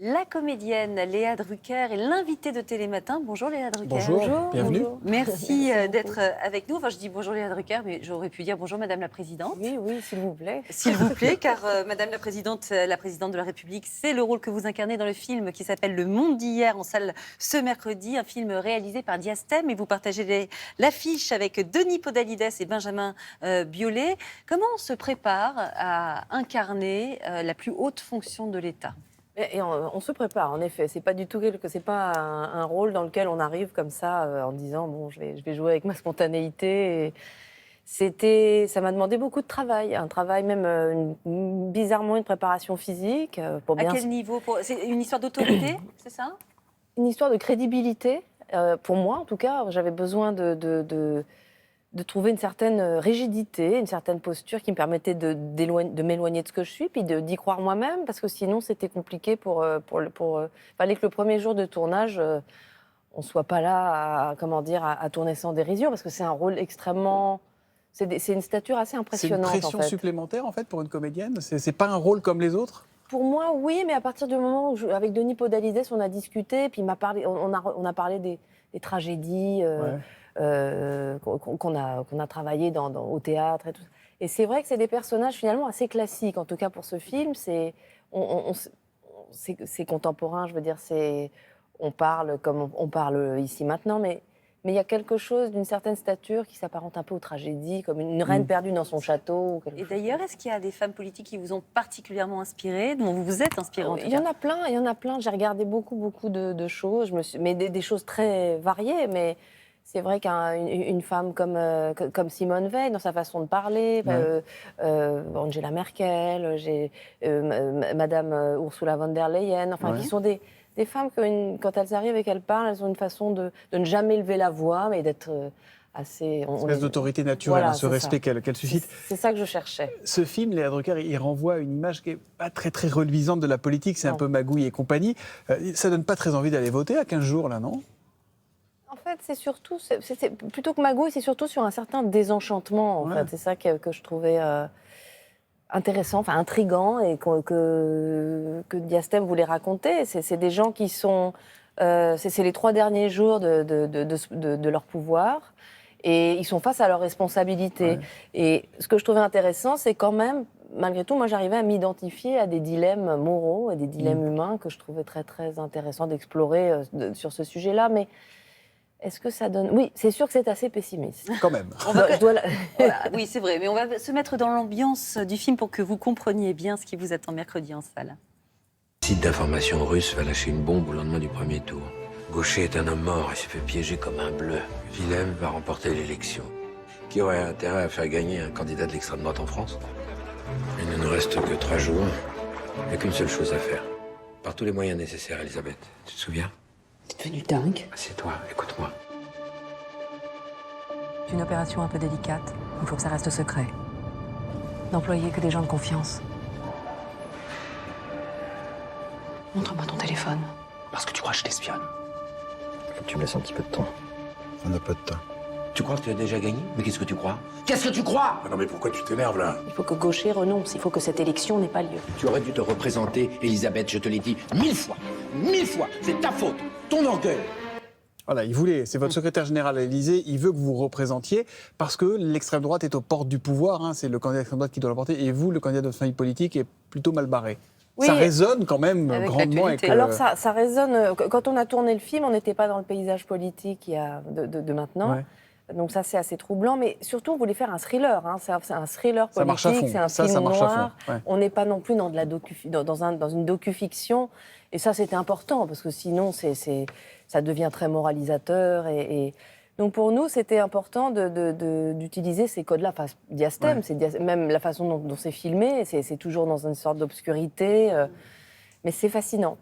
La comédienne Léa Drucker est l'invitée de Télématin. Bonjour Léa Drucker. Bonjour, bienvenue. Bonjour. Merci d'être avec nous. Enfin, je dis bonjour Léa Drucker, mais j'aurais pu dire bonjour Madame la Présidente. Oui, s'il vous plaît. S'il vous plaît, car Madame la Présidente de la République, c'est le rôle que vous incarnez dans le film qui s'appelle Le Monde d'hier, en salle ce mercredi, un film réalisé par Diastème, et vous partagez l'affiche avec Denis Podalides et Benjamin Biolay. Comment on se prépare à incarner la plus haute fonction de l'État ? Et on se prépare, en effet. C'est pas du tout c'est pas un rôle dans lequel on arrive comme ça en disant bon, je vais jouer avec ma spontanéité. Ça m'a demandé beaucoup de travail, un travail même bizarrement une préparation physique pour bien. À quel niveau C'est une histoire d'autorité, c'est ça? Une histoire de crédibilité. Pour moi, en tout cas, j'avais besoin de trouver une certaine rigidité, une certaine posture qui me permettait de m'éloigner de ce que je suis, puis d'y croire moi-même, parce que sinon c'était compliqué fallait que le premier jour de tournage, on soit pas là à tourner sans dérision, parce que c'est un rôle extrêmement... C'est une stature assez impressionnante. C'est une pression en fait. supplémentaire en fait pour une comédienne. C'est pas un rôle comme les autres. Pour moi, oui, mais à partir du moment où, avec Denis Podalides, on a discuté, puis on a parlé des tragédies... qu'on a travaillé au théâtre et tout. Et c'est vrai que c'est des personnages finalement assez classiques, en tout cas pour ce film. C'est contemporain, je veux dire, on parle comme on parle ici maintenant, mais il y a quelque chose d'une certaine stature qui s'apparente un peu aux tragédies, comme une reine perdue dans son château. Et d'ailleurs, est-ce qu'il y a des femmes politiques qui vous ont particulièrement inspiré, dont vous vous êtes inspiré en tout cas? Il y en a plein. J'ai regardé beaucoup de choses, mais des choses très variées, mais... C'est vrai qu'une femme comme Simone Veil, dans sa façon de parler, Angela Merkel, Madame Ursula von der Leyen, qui sont des femmes que, quand elles arrivent et qu'elles parlent, elles ont une façon de ne jamais lever la voix, mais d'être assez... Une espèce d'autorité naturelle, voilà, ce respect qu'elle suscite. C'est ça que je cherchais. Ce film, Léa Drucker, il renvoie à une image qui n'est pas très reluisante de la politique, c'est un peu Magouille et compagnie. Ça donne pas très envie d'aller voter à 15 jours, là, non ? En fait, c'est surtout, plutôt que Magouille, c'est surtout sur un certain désenchantement. En fait. C'est ça que je trouvais intéressant, intriguant, et que Diastème voulait raconter. C'est des gens qui sont... c'est les 3 derniers jours de leur pouvoir, et ils sont face à leurs responsabilités. Ouais. Et ce que je trouvais intéressant, c'est quand même, malgré tout, moi j'arrivais à m'identifier à des dilemmes moraux et des dilemmes humains que je trouvais très intéressant d'explorer sur ce sujet-là. Mais est-ce que ça donne... Oui, c'est sûr que c'est assez pessimiste. Quand même. Voilà, oui, c'est vrai. Mais on va se mettre dans l'ambiance du film pour que vous compreniez bien ce qui vous attend mercredi en salle. Le site d'information russe va lâcher une bombe au lendemain du premier tour. Gaucher est un homme mort et s'est fait piéger comme un bleu. Willem va remporter l'élection. Qui aurait intérêt à faire gagner un candidat de l'extrême droite en France? Il ne nous reste que 3 jours. Il n'y a qu'une seule chose à faire. Par tous les moyens nécessaires, Elisabeth. Tu te souviens? T'es devenu dingue. Assieds-toi, écoute-moi. C'est une opération un peu délicate. Il faut que ça reste secret. N'employer que des gens de confiance. Montre-moi ton téléphone. Parce que tu crois que je t'espionne. Faut que tu me laisses un petit peu de temps. On n'a pas de temps. Tu crois que tu as déjà gagné? Mais qu'est-ce que tu crois? Qu'est-ce que tu crois? Non mais pourquoi tu t'énerves là? Il faut que Gaucher renonce. Il faut que cette élection n'ait pas lieu. Tu aurais dû te représenter, Elisabeth, je te l'ai dit 1000 fois. 1000 fois. C'est ta faute. Ton orgueil. Voilà, c'est votre secrétaire général à l'Élysée, il veut que vous vous représentiez parce que l'extrême droite est aux portes du pouvoir, c'est le candidat de l'extrême droite qui doit l'emporter, et vous, le candidat de votre famille politique, est plutôt mal barré. Oui, ça résonne quand même grandement avec... Alors ça résonne, quand on a tourné le film, on n'était pas dans le paysage politique de maintenant. Ouais. Donc ça, c'est assez troublant. Mais surtout, on voulait faire un thriller. C'est un thriller politique, c'est un film noir. Ouais. On n'est pas non plus dans une docu-fiction. Et ça, c'était important, parce que sinon, ça devient très moralisateur. Donc pour nous, c'était important d'utiliser ces codes-là. Enfin, Diastème, même la façon dont c'est filmé, c'est toujours dans une sorte d'obscurité. Mais c'est fascinant.